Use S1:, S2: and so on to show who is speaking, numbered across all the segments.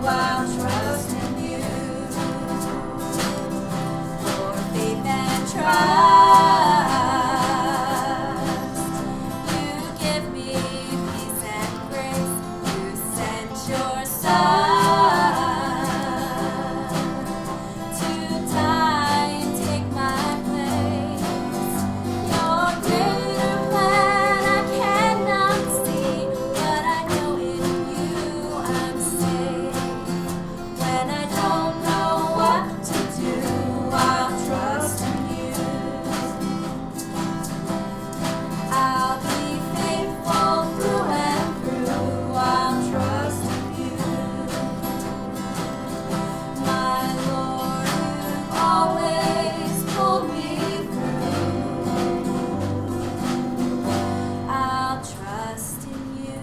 S1: I'll trust in you. For faith and trust, you give me peace and grace. You sent your Son to die and take my place. Your greater plan I cannot see, but I know in you I'm safe. When I don't know what to do, I'll trust in you. I'll be faithful through and through. I'll trust in you. My Lord, you've always pulled me through. I'll trust in you.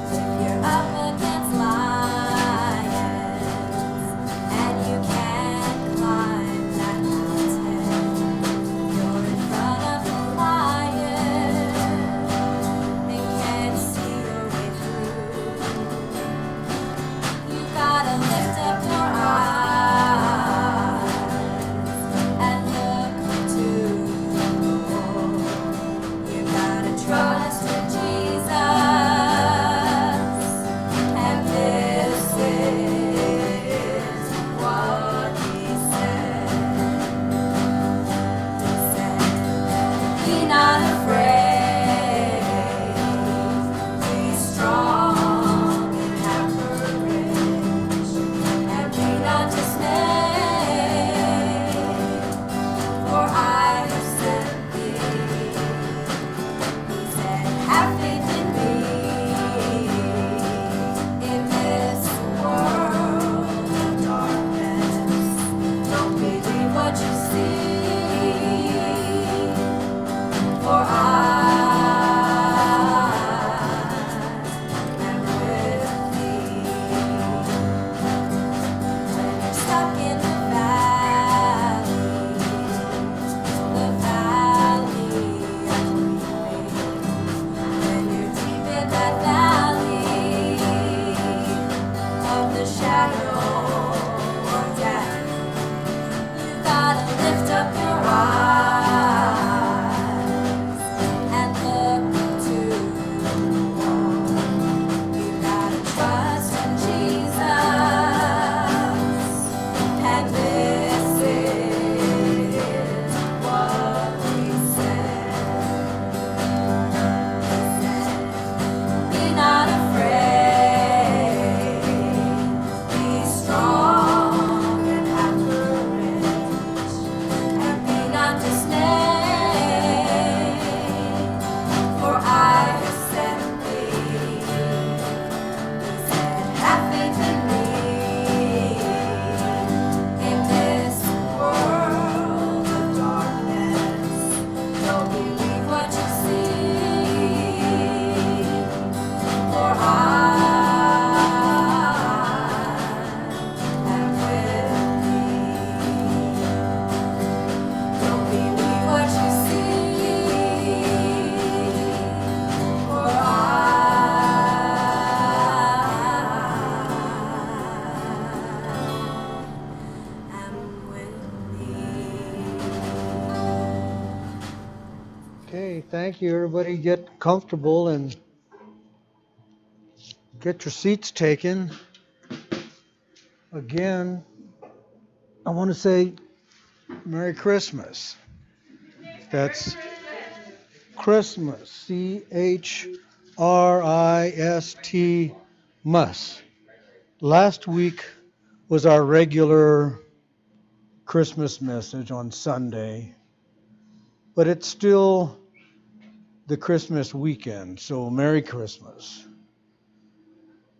S1: If you're up against lions and you can't climb that mountain, you're in front of the lion and can't see your way through. You gotta lift up your eyes and look to the Lord. You gotta trust in Jesus, and this is what he said. He said, be not afraid, be strong and have courage, and be not dismayed, for I have sent thee. He said, have faith in me. In this world of darkness, don't believe what you see, for I am with thee. When you're stuck in the valley of weeping, when you're deep in that valley of the shadow of death, you gotta lift up your eyes and look to the Lord. You gotta trust in Jesus, and this is what he said. He said, be not afraid, be strong and have courage, and be not dismayed, for I have sent thee. He said, have faith in me. In this world of darkness, don't believe what you see, for I am with thee. Don't believe what you see, for I am with thee.
S2: Okay, thank you. Everybody get comfortable and get your seats taken. Again, I want to say Merry Christmas. That's Christmas, CHRIST, muss. Last week was our regular Christmas message on Sunday, but it's still the Christmas weekend, so Merry Christmas.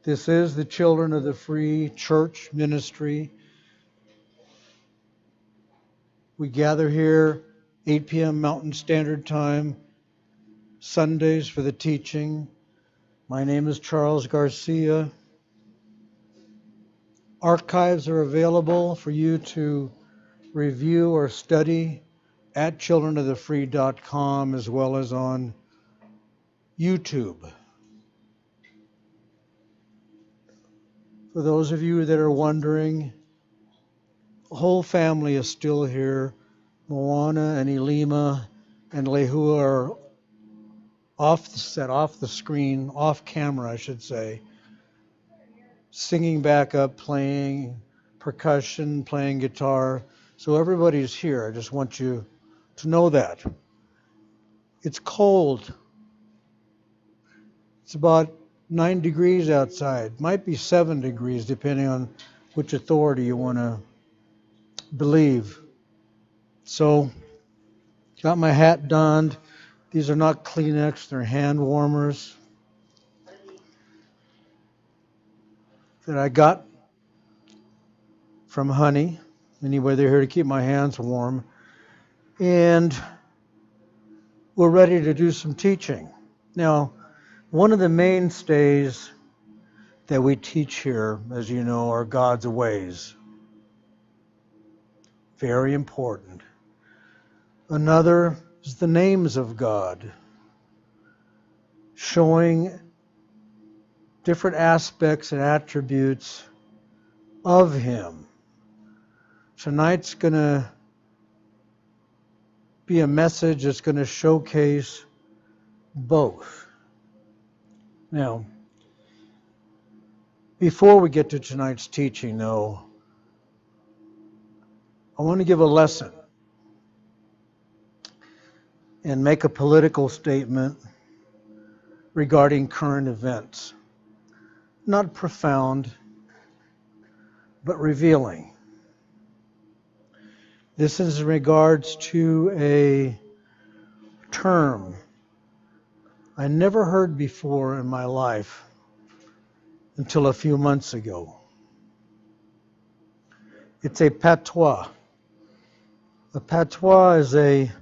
S2: This is the Children of the Free Church Ministry. We gather here 8 p.m. Mountain Standard Time, Sundays for the teaching. My name is Charles Garcia. Archives are available for you to review or study at childrenofthefree.com as well as on YouTube. For those of you that are wondering, the whole family is still here. Moana and Elima and Lehua are off the screen, off camera, I should say, singing backup, playing percussion, playing guitar. So everybody's here. I just want you to know that. It's cold. It's about 9 degrees outside. Might be 7 degrees, depending on which authority you want to believe. So, got my hat donned. These are not Kleenex, they're hand warmers that I got from Honey. Anyway, they're here to keep my hands warm. And we're ready to do some teaching. Now, one of the mainstays that we teach here, as you know, are God's ways. Very important. Another is the names of God, showing different aspects and attributes of Him. Tonight's going to be a message that's going to showcase both. Now, before we get to tonight's teaching, though, I want to give a lesson and make a political statement regarding current events. Not profound, but revealing. This is in regards to a term I never heard before in my life until a few months ago. It's a patois. A patois is a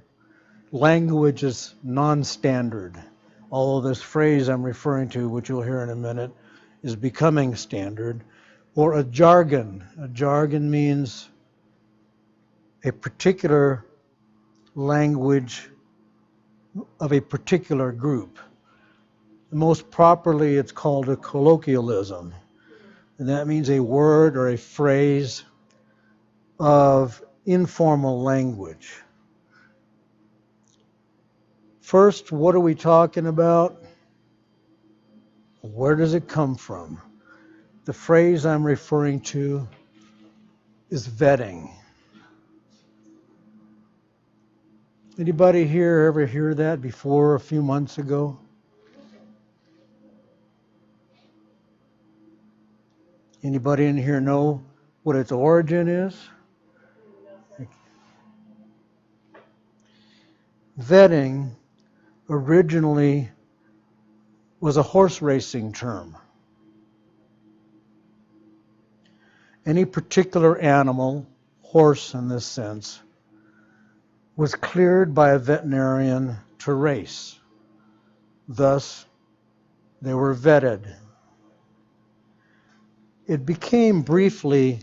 S2: language that's non-standard. Although this phrase I'm referring to, which you'll hear in a minute, is becoming standard. Or a jargon. A jargon means a particular language of a particular group. Most properly, it's called a colloquialism. And that means a word or a phrase of informal language. First, what are we talking about? Where does it come from? The phrase I'm referring to is vetting. Anybody here ever hear that before a few months ago? Anybody in here know what its origin is? Vetting originally was a horse racing term. Any particular animal, horse in this sense, was cleared by a veterinarian to race. Thus, they were vetted. It became briefly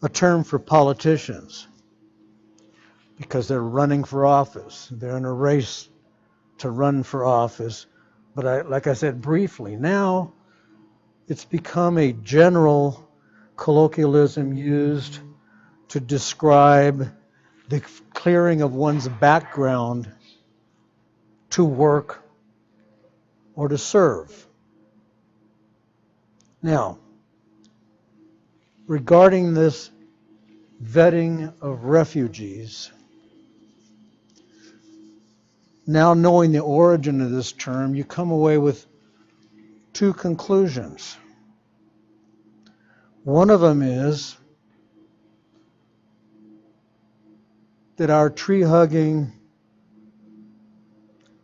S2: a term for politicians because they're running for office. They're in a race to run for office. But like I said, briefly. Now, it's become a general colloquialism used to describe the clearing of one's background to work or to serve. Now, regarding this vetting of refugees, now knowing the origin of this term, you come away with two conclusions. One of them is that our tree-hugging,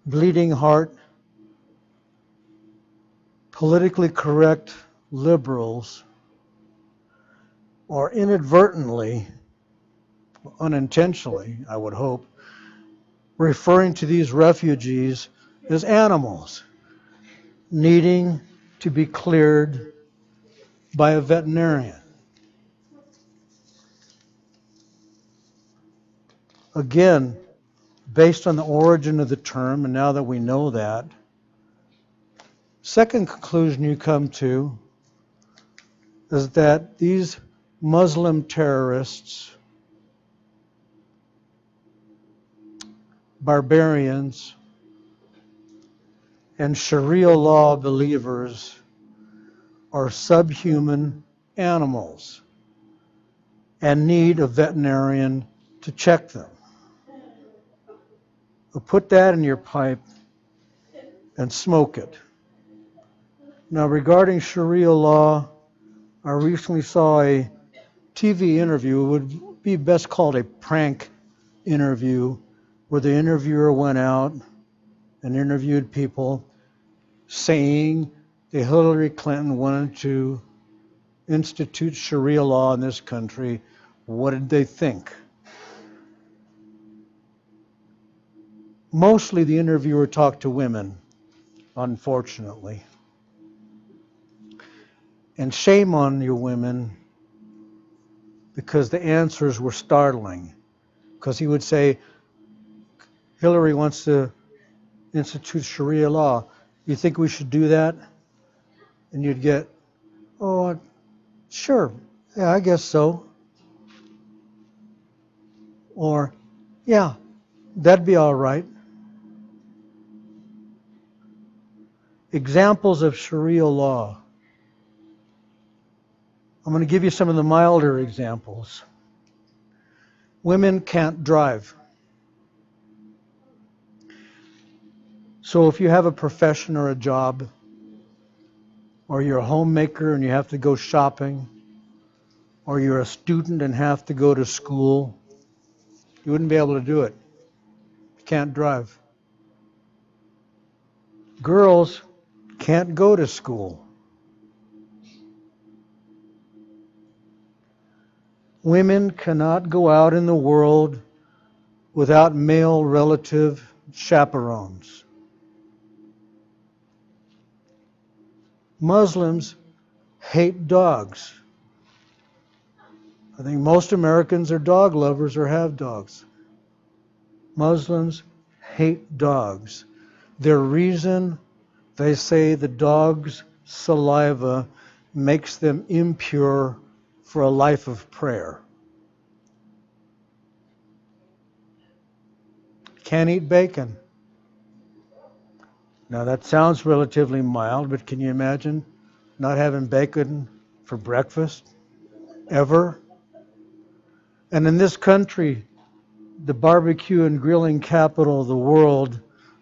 S2: bleeding heart, politically correct liberals are inadvertently, unintentionally, I would hope, referring to these refugees as animals needing to be cleared by a veterinarian. Again, based on the origin of the term, and now that we know that, second conclusion you come to is that these Muslim terrorists, barbarians, and Sharia law believers are subhuman animals and need a veterinarian to check them. So put that in your pipe and smoke it. Now, regarding Sharia law, I recently saw a TV interview. It would be best called a prank interview, where the interviewer went out and interviewed people saying that Hillary Clinton wanted to institute Sharia law in this country. What did they think? Mostly the interviewer talked to women, unfortunately. And shame on you women, because the answers were startling. Because he would say, Hillary wants to institute Sharia law. You think we should do that? And you'd get, oh, sure, yeah, I guess so. Or, yeah, that'd be all right. Examples of Sharia law. I'm going to give you some of the milder examples. Women can't drive. So if you have a profession or a job, or you're a homemaker and you have to go shopping, or you're a student and have to go to school, you wouldn't be able to do it. You can't drive. Girls can't go to school. Women cannot go out in the world without male relative chaperones. Muslims hate dogs. I think most Americans are dog lovers or have dogs. Muslims hate dogs. Their reason, they say the dog's saliva makes them impure for a life of prayer. Can't eat bacon. Now that sounds relatively mild, but can you imagine not having bacon for breakfast ever? And in this country, the barbecue and grilling capital of the world,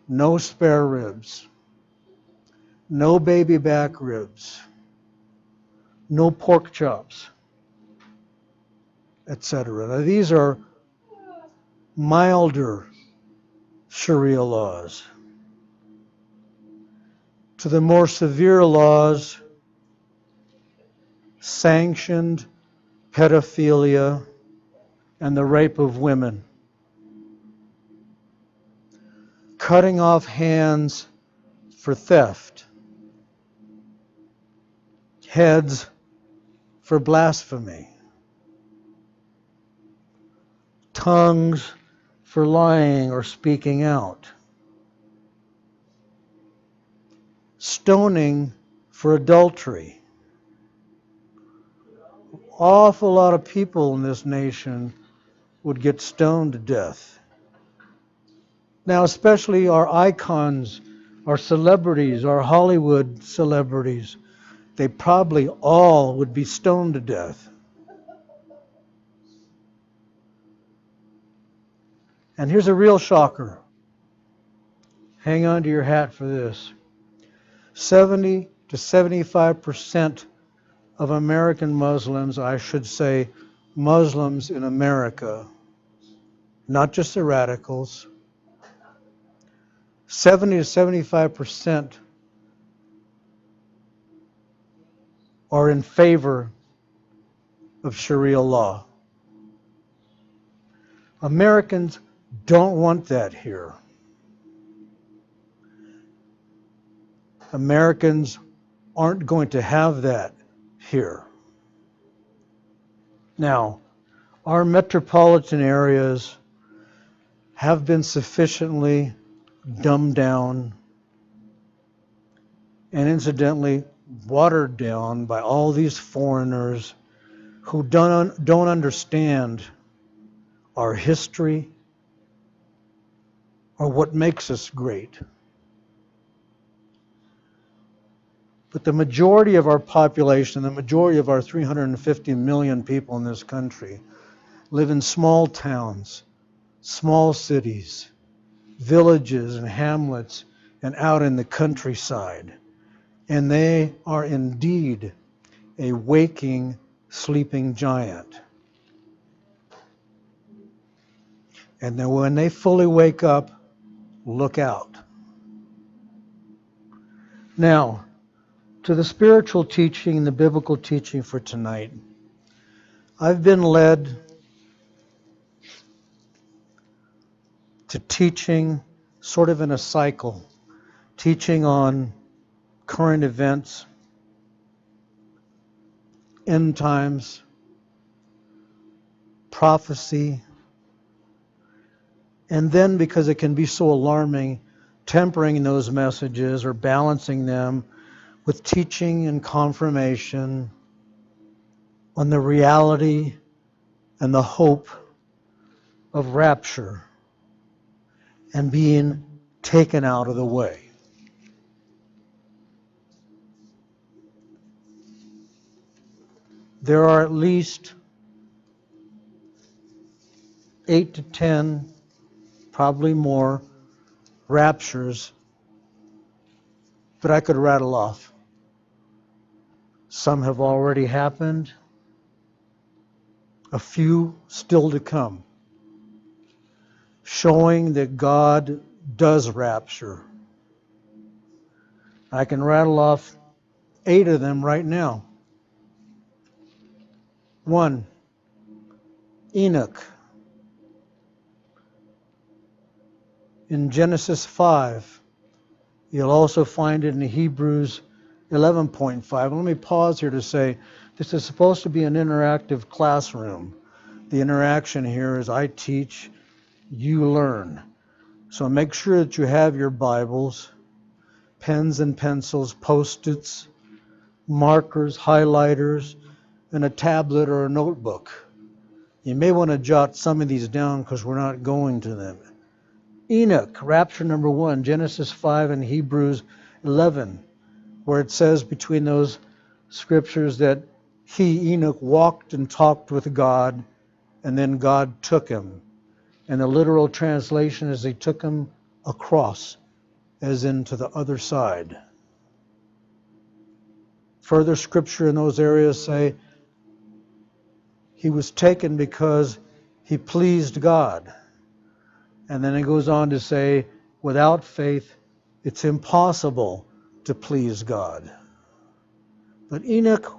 S2: no spare ribs, no baby back ribs, no pork chops, etc. Now these are milder Sharia laws. To the more severe laws, sanctioned pedophilia and the rape of women, cutting off hands for theft, heads for blasphemy, tongues for lying or speaking out, stoning for adultery. Awful lot of people in this nation would get stoned to death. Now, especially our icons, our celebrities, our Hollywood celebrities, they probably all would be stoned to death. And here's a real shocker. Hang on to your hat for this. 70 to 75% of American Muslims, I should say Muslims in America, not just the radicals, 70 to 75% are in favor of Sharia law. Americans don't want that here. Americans aren't going to have that here. Now, our metropolitan areas have been sufficiently dumbed down and incidentally watered down by all these foreigners who don't understand our history or what makes us great. But the majority of our population, the majority of our 350 million people in this country, live in small towns, small cities, villages and hamlets, and out in the countryside. And they are indeed a waking, sleeping giant. And then when they fully wake up, look out. Now, to the spiritual teaching and the biblical teaching for tonight, I've been led to teaching sort of in a cycle, teaching on current events, end times, prophecy, and then because it can be so alarming, tempering those messages or balancing them with teaching and confirmation on the reality and the hope of rapture and being taken out of the way. There are at least 8 to 10, probably more, raptures that I could rattle off. Some have already happened, a few still to come, showing that God does rapture. I can rattle off 8 of them right now. 1, Enoch. In Genesis 5, you'll also find it in Hebrews 11.5. Let me pause here to say this is supposed to be an interactive classroom. The interaction here is I teach, you learn. So make sure that you have your Bibles, pens and pencils, Post-its, markers, highlighters, and a tablet or a notebook. You may want to jot some of these down because we're not going to them. Enoch, rapture number 1, Genesis 5 and Hebrews 11, where it says between those scriptures that he, Enoch, walked and talked with God, and then God took him. And the literal translation is he took him across, as into the other side. Further scripture in those areas say he was taken because he pleased God. And then it goes on to say, without faith, it's impossible to please God. But Enoch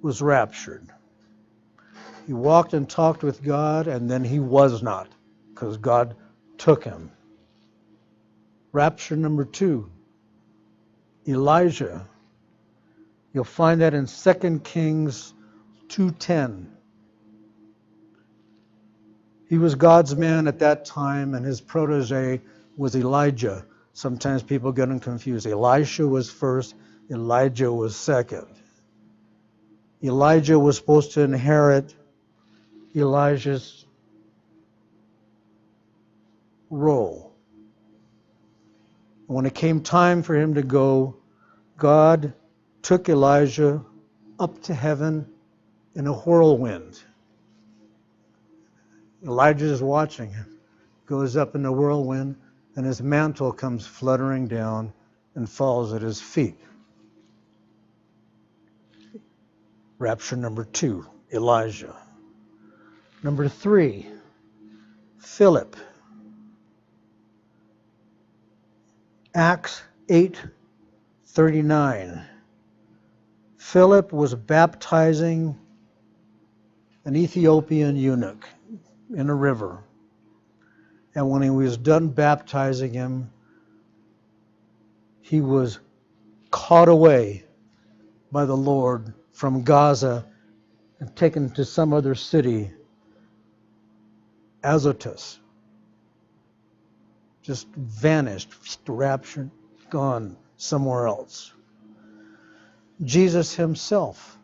S2: was raptured. He walked and talked with God, and then he was not, because God took him. Rapture number 2, Elijah. You'll find that in 2 Kings 2:10. He was God's man at that time, and his protege was Elijah. Sometimes people get them confused. Elisha was first, Elijah was second. Elijah was supposed to inherit Elijah's role. When it came time for him to go, God took Elijah up to heaven in a whirlwind. Elijah is watching him, goes up in the whirlwind, and his mantle comes fluttering down and falls at his feet. Rapture number 2, Elijah. Number 3, Philip. Acts 8:39. Philip was baptizing an Ethiopian eunuch in a river. And when he was done baptizing him, he was caught away by the Lord from Gaza and taken to some other city, Azotus. just vanished, raptured, gone somewhere else. Jesus himself,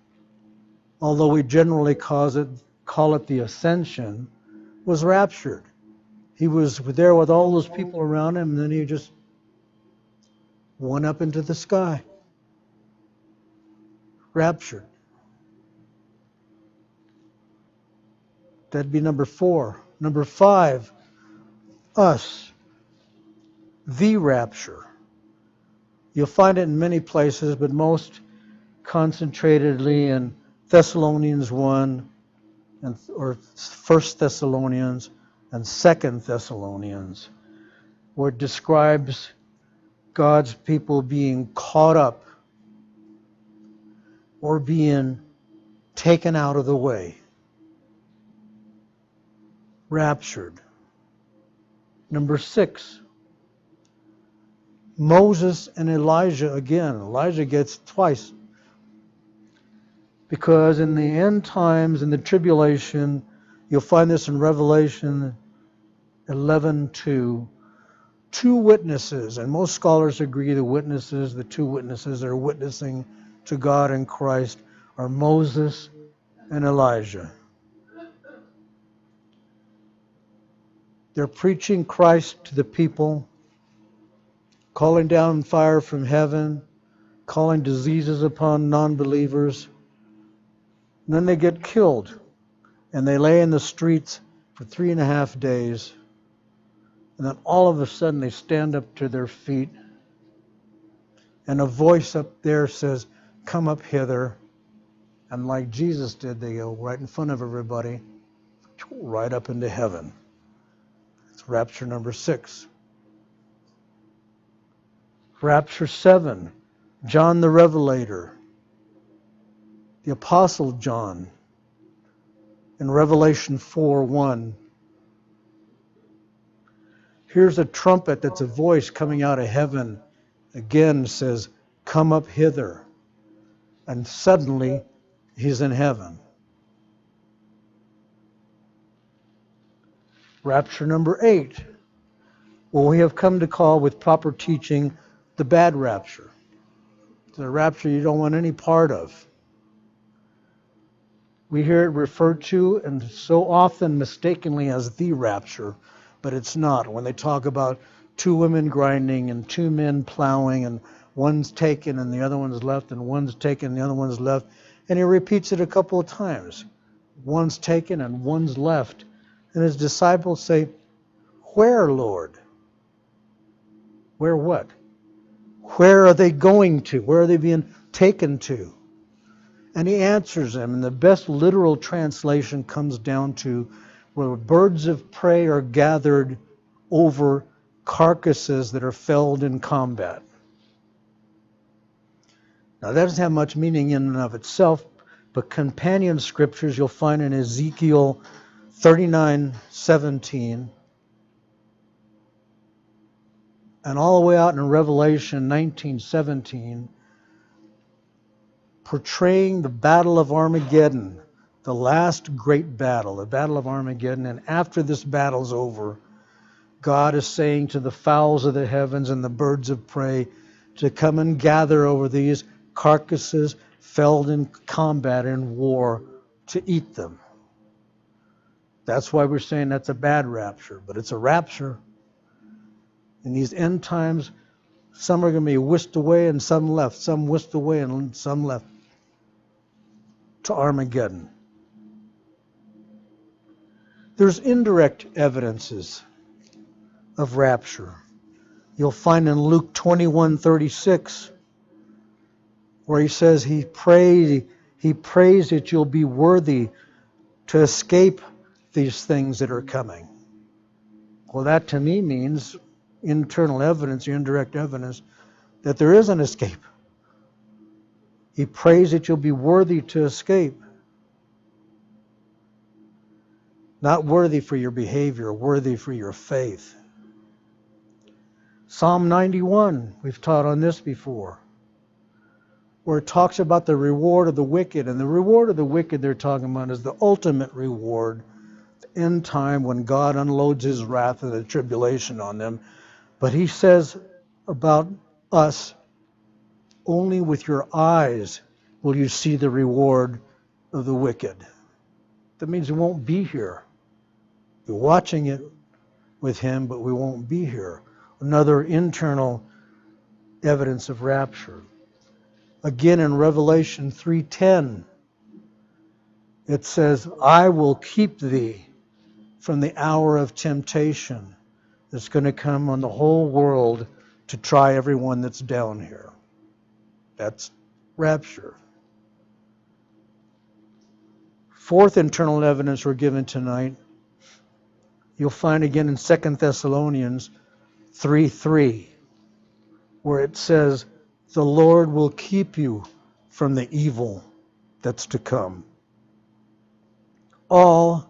S2: although we generally call it the ascension, was raptured. He was there with all those people around him, and then he just went up into the sky. Raptured. That'd be number 4. Number 5, us. The rapture. You'll find it in many places, but most concentratedly in Thessalonians 1, or 1 Thessalonians and 2 Thessalonians, where it describes God's people being caught up or being taken out of the way. Raptured. Number 6, Moses and Elijah again. Elijah gets twice. Because in the end times, in the tribulation, you'll find this in Revelation 11:2, 2 witnesses, and most scholars agree the 2 witnesses that are witnessing to God and Christ are Moses and Elijah. They're preaching Christ to the people, calling down fire from heaven, calling diseases upon non-believers. And then they get killed, and they lay in the streets for 3.5 days. And then all of a sudden they stand up to their feet, and a voice up there says, "Come up hither." And like Jesus did, they go right in front of everybody, right up into heaven. It's rapture number 6. Rapture 7, John the Revelator, the Apostle John, in Revelation 4:1. Here's a trumpet that's a voice coming out of heaven. Again says, "Come up hither." And suddenly he's in heaven. Rapture number 8. Well, we have come to call with proper teaching the bad rapture. It's a rapture you don't want any part of. We hear it referred to and so often mistakenly as the rapture, but it's not. When they talk about 2 women grinding and 2 men plowing and one's taken and the other one's left and one's taken and the other one's left, and he repeats it a couple of times. One's taken and one's left. And his disciples say, "Where, Lord?" Where what? Where are they going to? Where are they being taken to? And he answers them, and the best literal translation comes down to where birds of prey are gathered over carcasses that are felled in combat. Now that doesn't have much meaning in and of itself, but companion scriptures you'll find in Ezekiel 39:17, and all the way out in Revelation 19:17, portraying the Battle of Armageddon, the last great battle, the Battle of Armageddon. And after this battle's over, God is saying to the fowls of the heavens and the birds of prey to come and gather over these carcasses felled in combat in war to eat them. That's why we're saying that's a bad rapture, but it's a rapture. In these end times, some are going to be whisked away and some left, some whisked away and some left to Armageddon. There's indirect evidences of rapture. You'll find in Luke 21:36, where he says he prays that you'll be worthy to escape these things that are coming. Well, that to me means internal evidence, or indirect evidence, that there is an escape. He prays that you'll be worthy to escape. Not worthy for your behavior, worthy for your faith. Psalm 91, we've taught on this before, where it talks about the reward of the wicked. And the reward of the wicked they're talking about is the ultimate reward, the end time when God unloads his wrath and the tribulation on them. But he says about us, only with your eyes will you see the reward of the wicked. That means we won't be here. We're watching it with him, but we won't be here. Another internal evidence of rapture. Again in Revelation 3:10, it says, I will keep thee from the hour of temptation that's going to come on the whole world to try everyone that's down here. That's rapture. Fourth internal evidence we're given tonight, you'll find again in 2 Thessalonians 3:3, where it says, the Lord will keep you from the evil that's to come. All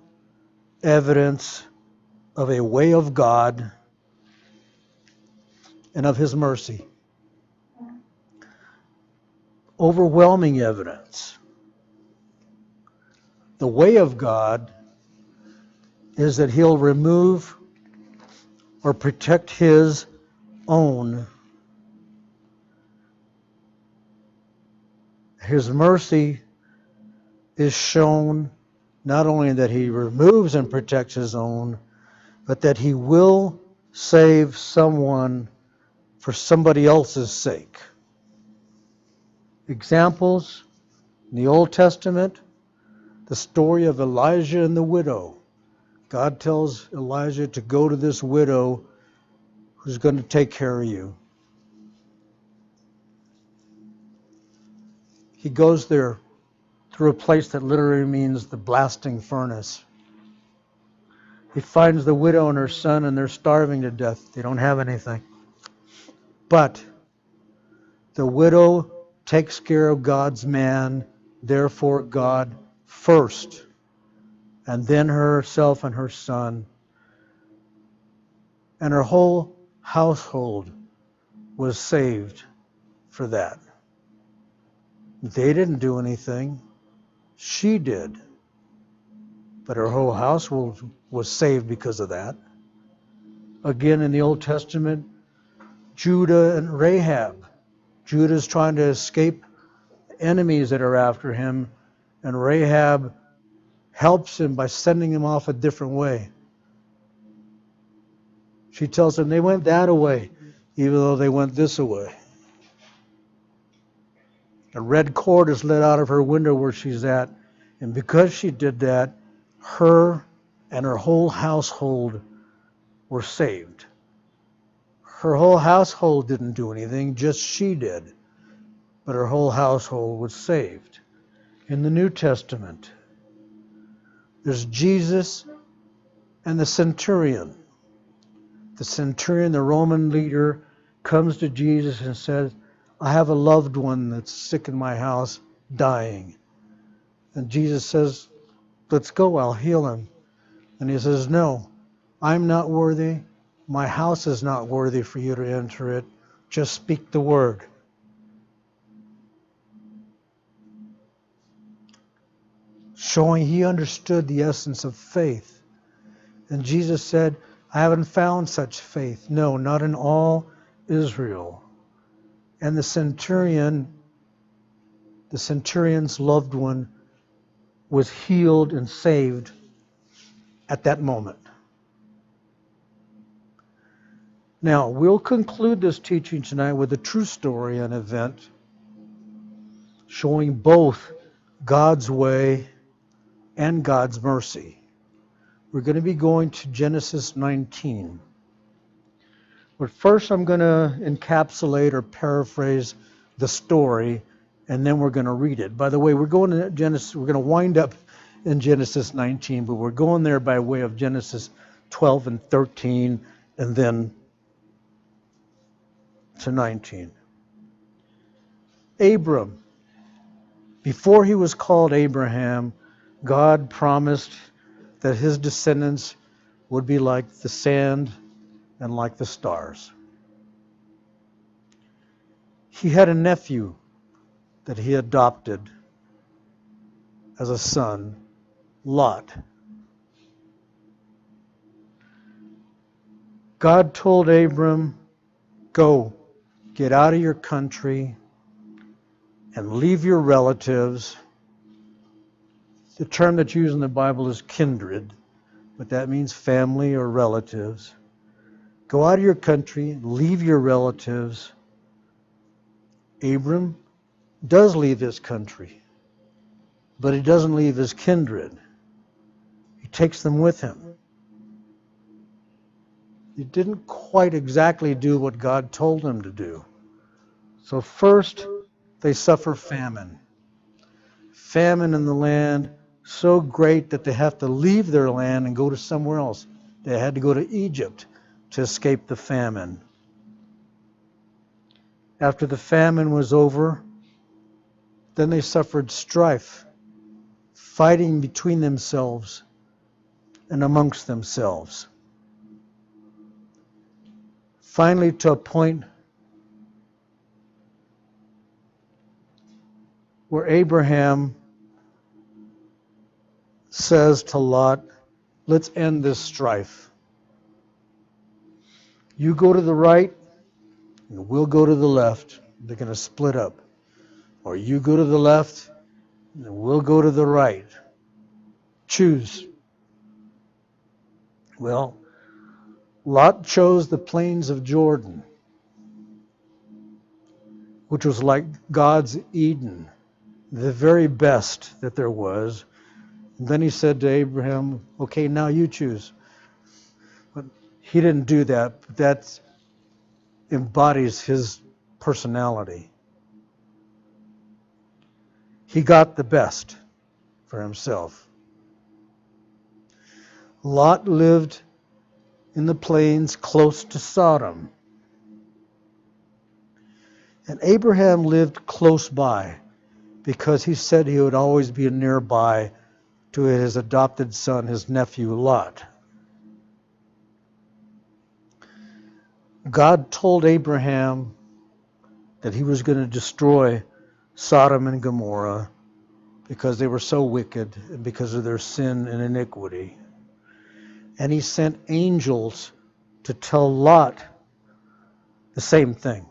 S2: evidence of a way of God and of his mercy. Overwhelming evidence. The way of God is that he'll remove or protect his own. His mercy is shown not only that he removes and protects his own, but that he will save someone for somebody else's sake. Examples in the Old Testament, the story of Elijah and the widow. God tells Elijah to go to this widow who's going to take care of you. He goes there through a place that literally means the blasting furnace. He finds the widow and her son, and they're starving to death. They don't have anything. But the widow takes care of God's man, therefore God first, and then herself and her son. And her whole household was saved for that. They didn't do anything. She did. But her whole household was saved because of that. Again, in the Old Testament, Judah and Rahab. Judah's trying to escape enemies that are after him, and Rahab helps him by sending him off a different way. She tells him they went that way, even though they went this way. A red cord is let out of her window where she's at, and because she did that, her and her whole household were saved. Her whole household didn't do anything, just she did. But her whole household was saved. In the New Testament, there's Jesus and the centurion. The centurion, the Roman leader, comes to Jesus and says, I have a loved one that's sick in my house, dying. And Jesus says, let's go, I'll heal him. And he says, no, I'm not worthy. My house is not worthy for you to enter it. Just speak the word. Showing he understood the essence of faith. And Jesus said, I haven't found such faith. No, not in all Israel. And the centurion's loved one was healed and saved at that moment. Now, we'll conclude this teaching tonight with a true story, an event, showing both God's way and God's mercy. We're going to be going to Genesis 19. But first I'm going to encapsulate or paraphrase the story, and then we're going to read it. By the way, we're going to Genesis, we're going to wind up in Genesis 19, but we're going there by way of Genesis 12 and 13, and then to 19. Abram, before he was called Abraham, God promised that his descendants would be like the sand and like the stars. He had a nephew that he adopted as a son, Lot. God told Abram Go, get out of your country and leave your relatives. The term that's used in the Bible is kindred, but that means family or relatives. Go out of your country, leave your relatives. Abram does leave his country, but he doesn't leave his kindred. He takes them with him. He didn't quite exactly do what God told him to do. So first, they suffer famine. Famine in the land so great that they have to leave their land and go to somewhere else. They had to go to Egypt to escape the famine. After the famine was over, then they suffered strife, fighting between themselves and amongst themselves. Finally, to a point where Abraham says to Lot, let's end this strife. You go to the right, and we'll go to the left. They're going to split up. Or you go to the left, and we'll go to the right. Choose. Well, Lot chose the plains of Jordan, which was like God's Eden, the very best that there was. And then he said to Abraham, okay, now you choose. But he didn't do that. But that embodies his personality. He got the best for himself. Lot lived in the plains close to Sodom. And Abraham lived close by because he said he would always be nearby to his adopted son, his nephew Lot. God told Abraham that he was going to destroy Sodom and Gomorrah because they were so wicked and because of their sin and iniquity. And he sent angels to tell Lot the same thing.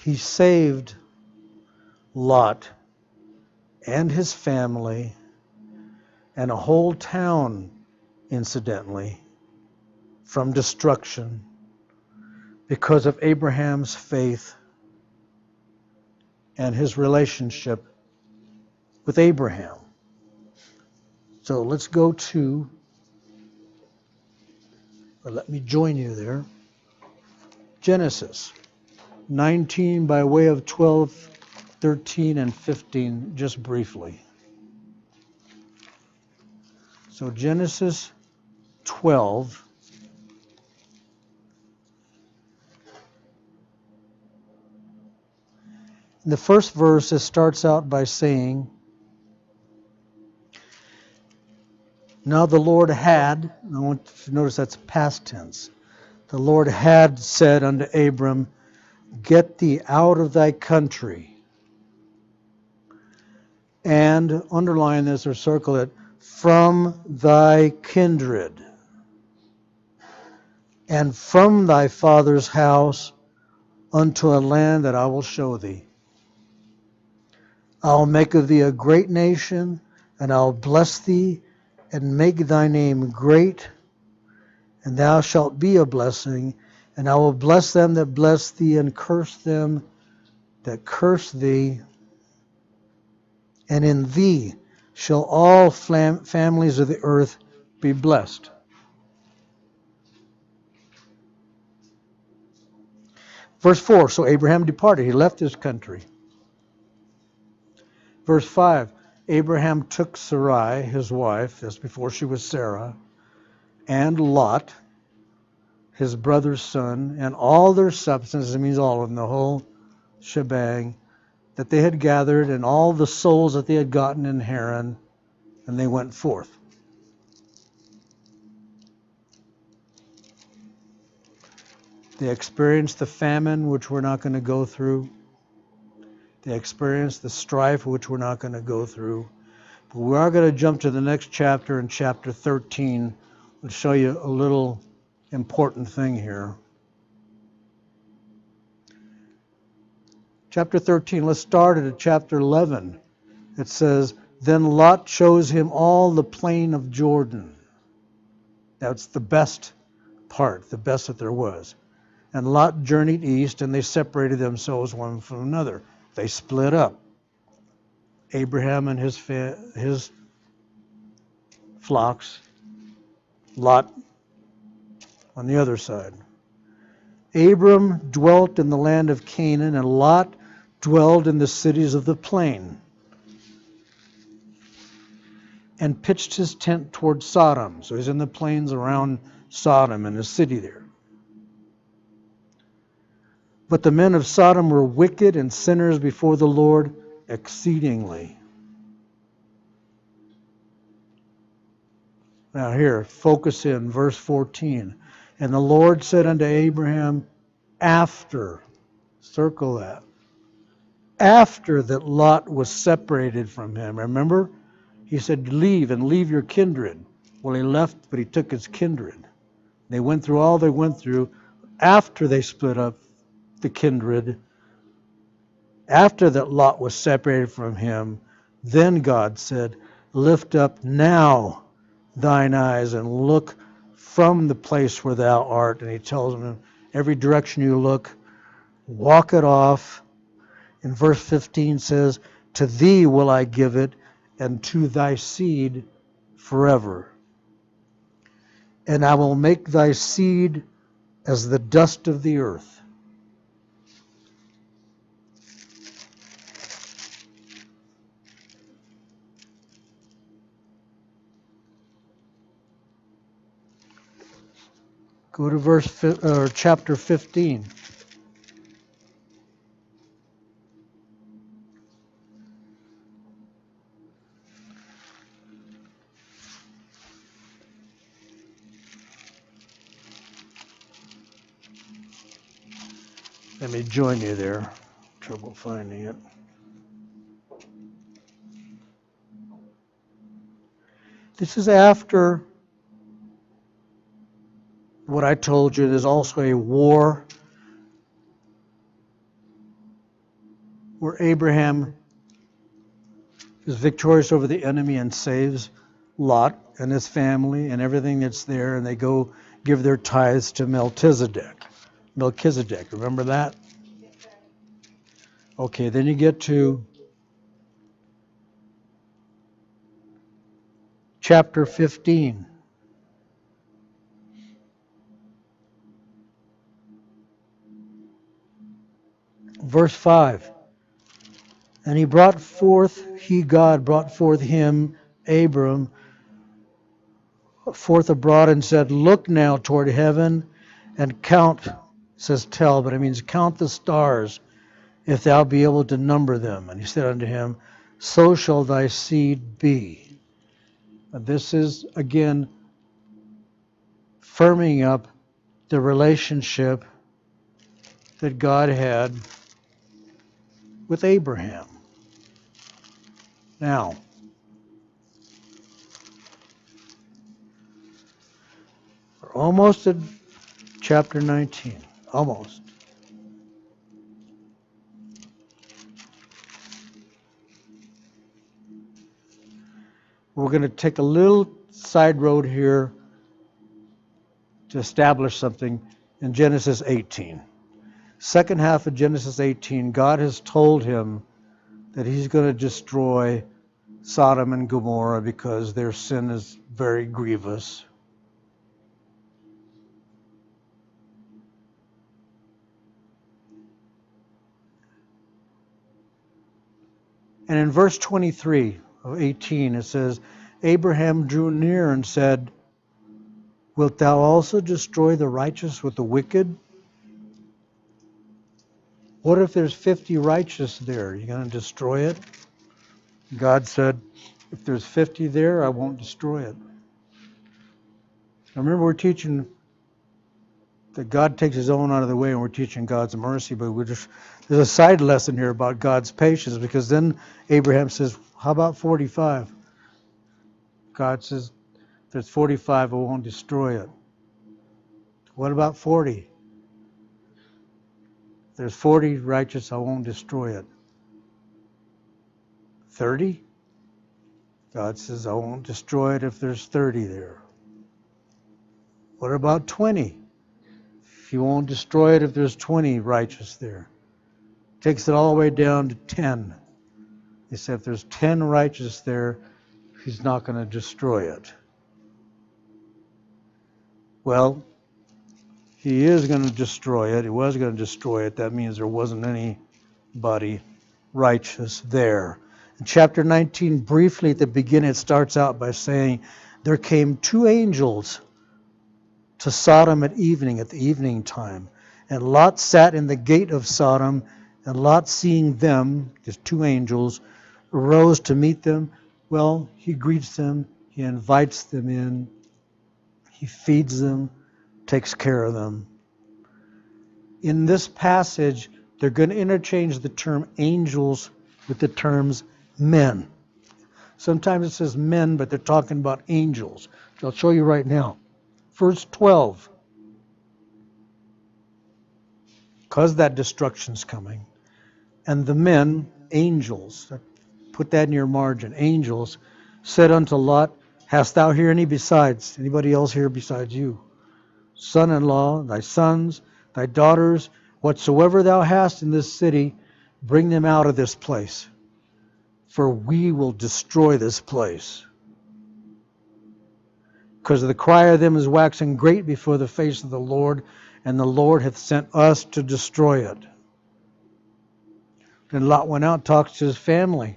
S2: He saved Lot and his family and a whole town, incidentally, from destruction because of Abraham's faith and his relationship with Abraham. So let's go to, or let me join you there, Genesis 19 by way of 12, 13, and 15, just briefly. So Genesis 12, in the first verse, it starts out by saying, now the Lord had, I want you to notice that's past tense, the Lord had said unto Abram, get thee out of thy country, and underline this or circle it, from thy kindred, and from thy father's house, unto a land that I will show thee. I'll make of thee a great nation, and I'll bless thee, and make thy name great, and thou shalt be a blessing, and I will bless them that bless thee, and curse them that curse thee, and in thee shall all families of the earth be blessed. Verse 4, so Abraham departed, he left his country. Verse 5, Abraham took Sarai, his wife, that's before she was Sarah, and Lot, his brother's son, and all their substance, it means all of them, the whole shebang, that they had gathered, and all the souls that they had gotten in Haran, and they went forth. They experienced the famine, which we're not going to go through. They experienced the strife, which we're not going to go through. But we are going to jump to the next chapter, in chapter 13. We'll show you a little important thing here. Chapter 13, let's start at chapter 11. It says, Then Lot chose him all the plain of Jordan. That's the best part, the best that there was. And Lot journeyed east, and they separated themselves one from another. They split up. Abraham and his flocks, Lot on the other side. Abram dwelt in the land of Canaan, and Lot dwelled in the cities of the plain, and pitched his tent toward Sodom. So he's in the plains around Sodom and the city there. But the men of Sodom were wicked and sinners before the Lord exceedingly. Now here, focus in verse 14. And the Lord said unto Abraham, after, circle that, after that Lot was separated from him. Remember? He said, leave and leave your kindred. Well, he left, but he took his kindred. They went through all they went through. After they split up the kindred, after that Lot was separated from him, then God said, lift up now thine eyes and look from the place where thou art. And he tells him, every direction you look, walk it off. In verse 15 says, to thee will I give it, and to thy seed forever. And I will make thy seed as the dust of the earth. Go to chapter 15. Let me join you there. Trouble finding it. This is after what I told you. There's also a war where Abraham is victorious over the enemy and saves Lot and his family and everything that's there, and they go give their tithes to Melchizedek. Remember that? Okay, then you get to chapter 15. Verse 5. And God brought forth him, Abram, forth abroad and said, look now toward heaven and count, it says tell, but it means count the stars, if thou be able to number them. And he said unto him, so shall thy seed be. And this is, again, firming up the relationship that God had with Abraham. Now, we're almost at chapter 19. Almost. We're going to take a little side road here to establish something in Genesis 18. Second half of Genesis 18, God has told him that he's going to destroy Sodom and Gomorrah because their sin is very grievous. And in verse 23 of 18, it says, Abraham drew near and said, wilt thou also destroy the righteous with the wicked? What if there's 50 righteous there? Are you going to destroy it? God said, if there's 50 there, I won't destroy it. Now remember, we're teaching that God takes his own out of the way, and we're teaching God's mercy, but there's a side lesson here about God's patience, because then Abraham says, how about 45? God says, if there's 45, I won't destroy it. What about 40? If there's 40 righteous, I won't destroy it. 30? God says, I won't destroy it if there's 30 there. What about 20? He won't destroy it if there's 20 righteous there. Takes it all the way down to 10. He said if there's 10 righteous there, he's not going to destroy it. Well, he is going to destroy it. He was going to destroy it. That means there wasn't anybody righteous there. In chapter 19, briefly at the beginning, it starts out by saying, there came two angels to Sodom at the evening time. And Lot sat in the gate of Sodom, and Lot, seeing them, these two angels, arose to meet them. Well, he greets them, he invites them in, he feeds them, takes care of them. In this passage, they're going to interchange the term angels with the terms men. Sometimes it says men, but they're talking about angels. I'll show you right now. Verse 12. Because that destruction's coming. And the men, angels, put that in your margin, angels, said unto Lot, hast thou here anybody else here besides you? Son-in-law, thy sons, thy daughters, whatsoever thou hast in this city, bring them out of this place, for we will destroy this place. Because the cry of them is waxing great before the face of the Lord, and the Lord hath sent us to destroy it. Then Lot went out, talks to his family.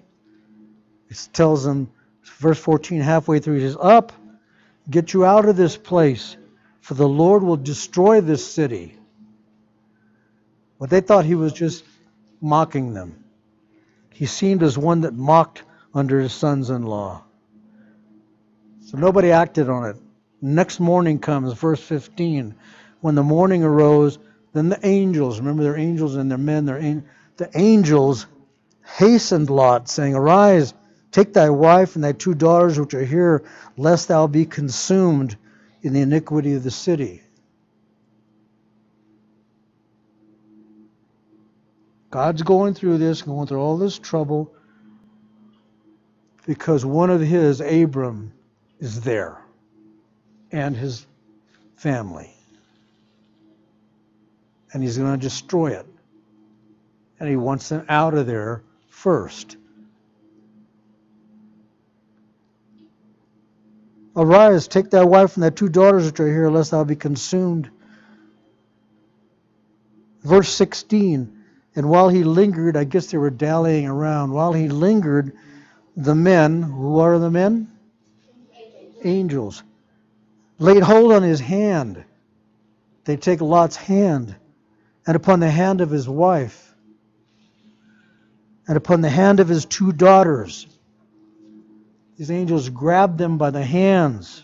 S2: It tells them, verse 14, halfway through, he says, up, get you out of this place, for the Lord will destroy this city. But they thought he was just mocking them. He seemed as one that mocked under his sons-in-law. So nobody acted on it. Next morning comes, verse 15. When the morning arose, then the angels, remember they're angels and they're men, the angels hastened Lot, saying, arise, take thy wife and thy two daughters which are here, lest thou be consumed in the iniquity of the city. God's going through all this trouble, because one of his, Abram, is there, and his family. And he's going to destroy it. And he wants them out of there first. Arise, take thy wife and thy two daughters which are here, lest thou be consumed. Verse 16, and while he lingered, I guess they were dallying around, while he lingered, the men, who are the men? Angels. Laid hold on his hand. They take Lot's hand, and upon the hand of his wife, and upon the hand of his two daughters. These angels grabbed them by the hands.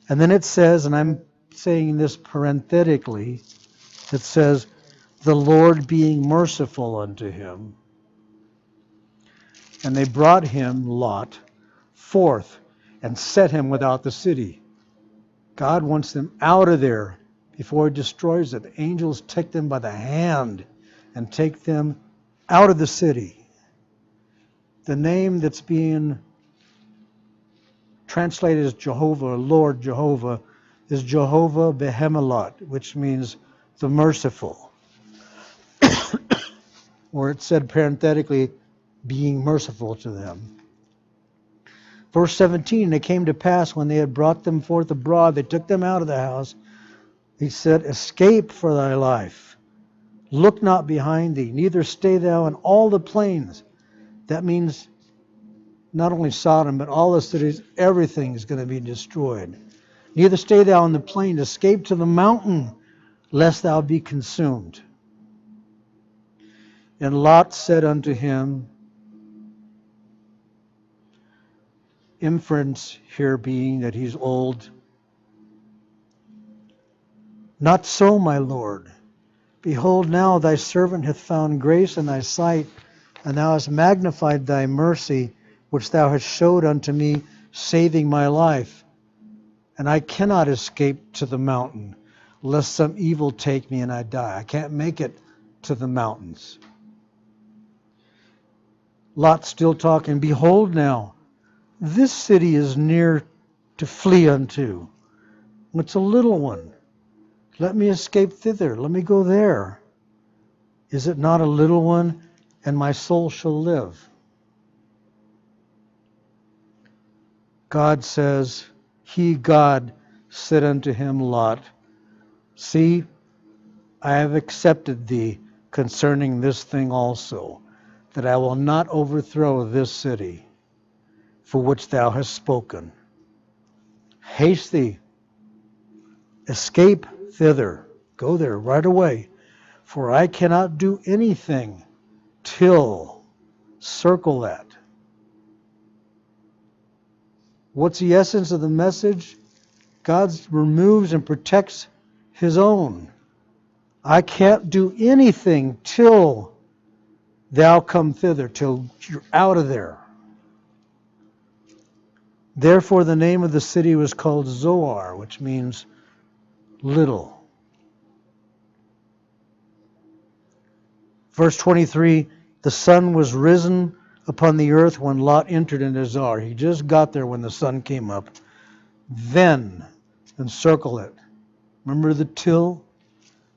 S2: And then it says, and I'm saying this parenthetically, it says, the Lord being merciful unto him. And they brought him, Lot, forth and set him without the city. God wants them out of there before he destroys it. The angels take them by the hand and take them out of the city. The name that's being translated as Jehovah, Lord Jehovah, is Jehovah Behemoth, which means the merciful. Or it said parenthetically, being merciful to them. Verse 17, it came to pass when they had brought them forth abroad, they took them out of the house. He said, escape for thy life. Look not behind thee, neither stay thou in all the plains. That means not only Sodom, but all the cities, everything is going to be destroyed. Neither stay thou in the plain, escape to the mountain, lest thou be consumed. And Lot said unto him, inference here being that he's old, not so, my Lord. Behold, now thy servant hath found grace in thy sight, and thou hast magnified thy mercy, which thou hast showed unto me, saving my life. And I cannot escape to the mountain, lest some evil take me and I die. I can't make it to the mountains. Lot still talking, behold now, this city is near to flee unto. It's a little one. Let me escape thither. Let me go there. Is it not a little one? And my soul shall live. God says, He, God, said unto him, Lot, see, I have accepted thee concerning this thing also, that I will not overthrow this city for which thou hast spoken. Haste thee, escape thither, go there right away, for I cannot do anything till, circle that. What's the essence of the message? God removes and protects His own. I can't do anything till thou come thither, till you're out of there. Therefore the name of the city was called Zoar, which means little. Verse 23, the sun was risen upon the earth when Lot entered into Zoar. He just got there when the sun came up. Then, and circle it. Remember the till?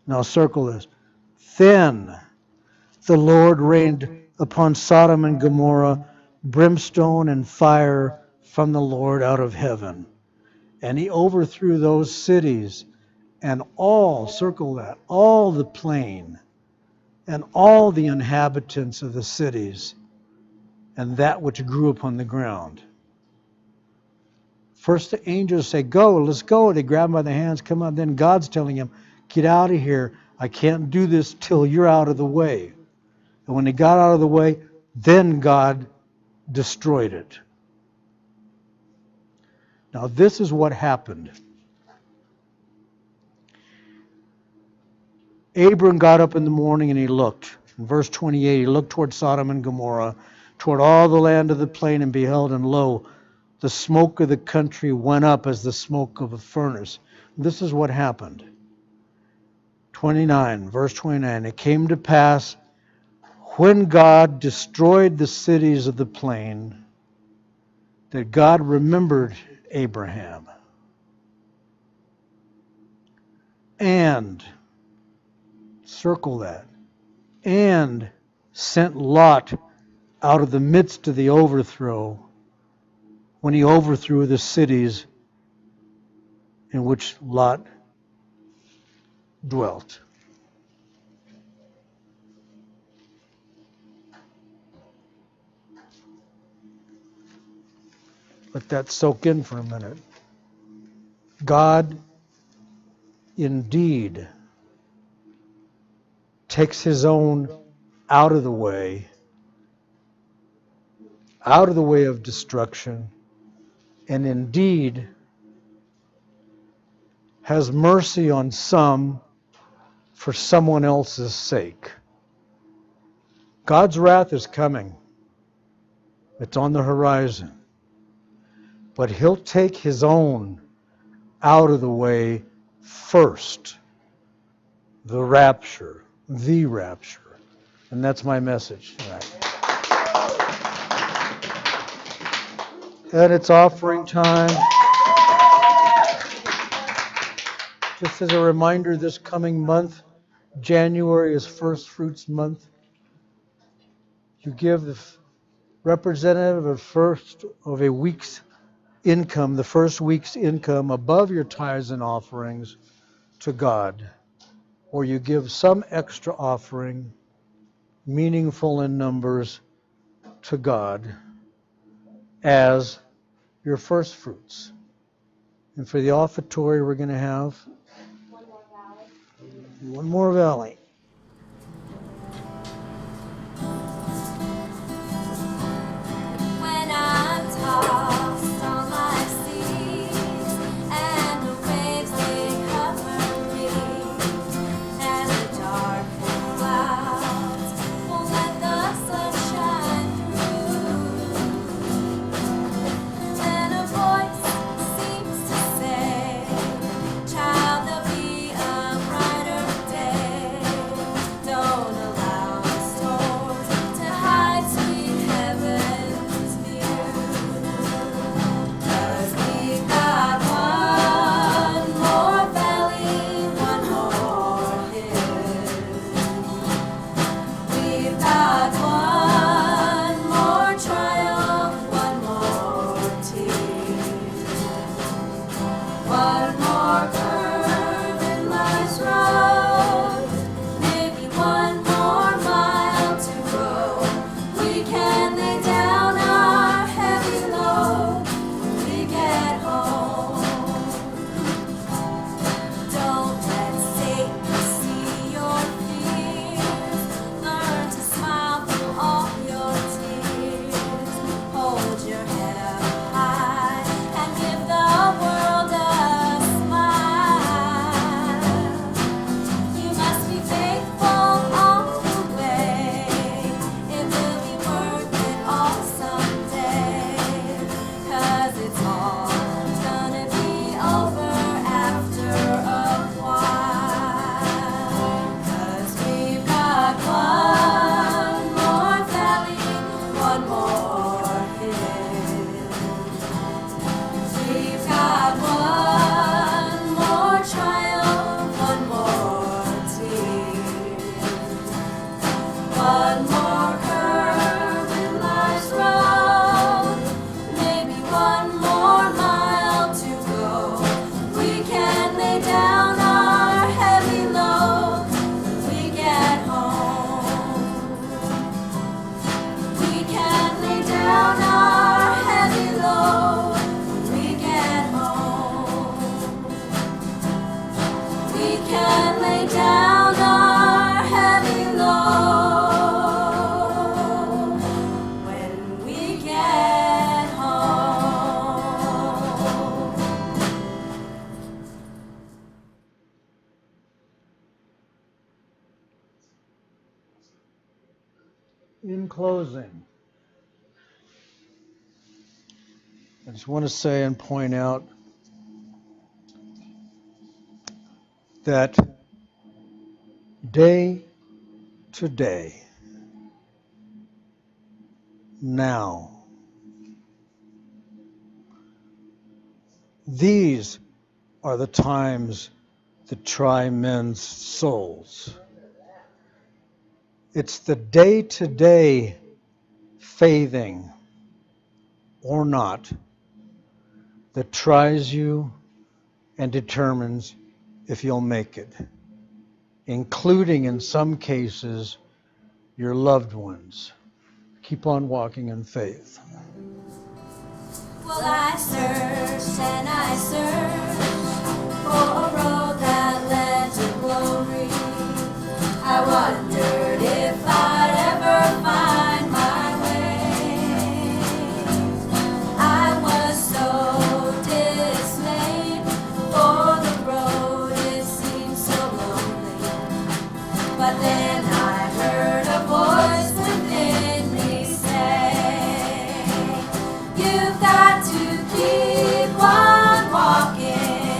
S2: Now circle this. Then the Lord rained upon Sodom and Gomorrah brimstone and fire from the Lord out of heaven. And He overthrew those cities and all, circle that, all the plain and all the inhabitants of the cities and that which grew upon the ground. First the angels say, go, let's go. They grab him by the hands, come on. Then God's telling him, get out of here. I can't do this till you're out of the way. And when they got out of the way, then God destroyed it. Now this is what happened. Abram got up in the morning and he looked. In verse 28, he looked toward Sodom and Gomorrah, toward all the land of the plain, and beheld, and lo, the smoke of the country went up as the smoke of a furnace. This is what happened. 29, verse 29, it came to pass when God destroyed the cities of the plain that God remembered Abraham and, circle that, and sent Lot out of the midst of the overthrow when He overthrew the cities in which Lot dwelt. Let that soak in for a minute. God indeed takes His own out of the way of destruction, and indeed has mercy on some for someone else's sake. God's wrath is coming. It's on the horizon. But He'll take His own out of the way first. The rapture. And that's my message tonight. And it's offering time. Just as a reminder, this coming month, January is First Fruits Month. You give the representative of a week's income, the first week's income above your tithes and offerings to God. Or you give some extra offering, meaningful in numbers, to God as your first fruits. And for the offertory, we're going to have one more valley.
S1: When I'm tossed on my seas and the waves they cover me, and the dark clouds won't let the sun shine through, then a voice seems to say, child, there'll be a we can lay down our heavy load when we get home.
S2: In closing, I just want to say and point out that day to day, now, these are the times that try men's souls. It's the day to day faithing or not that tries you and determines if you'll make it, including in some cases your loved ones. Keep on walking in faith.
S1: Well, I searched and I searched for a road that led to glory. I wondered if I'd ever find my way. I was so dismayed, for the road it seemed so lonely. But then I heard a voice within me say, you've got to keep on walking,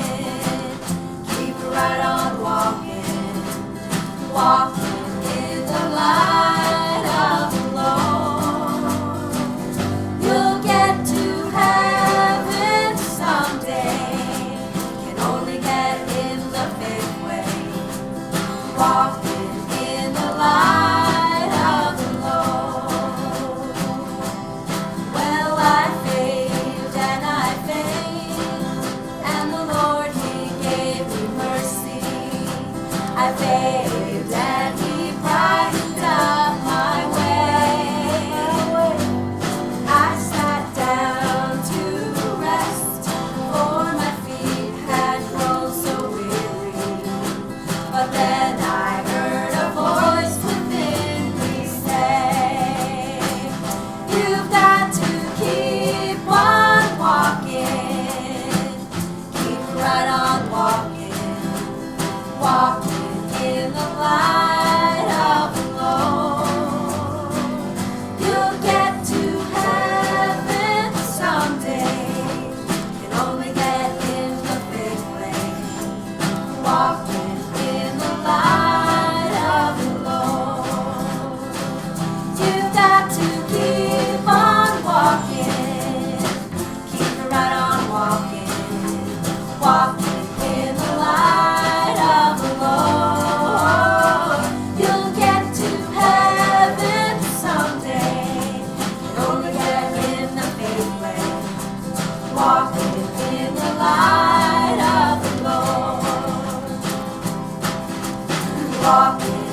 S1: keep right on walking, walking in the light of the Lord. You'll get to heaven someday, can only get in the faith way, walking in the light of the Lord. Well, I failed and I failed, and the Lord, He gave me mercy. I failed and He brightened up my way. I sat down to rest, for my feet had grown so weary. But then I heard a voice within me say, you've got to keep on walking, keep right on walking, walking in the light of the Lord. You'll get to heaven someday, can only get in the faith way, walking in the light of the Lord. You've got to keep on walking, keep right on walking, walking in the light of the Lord. You'll get to heaven someday, can only get in the faith way, walking in the light of the Lord. Walking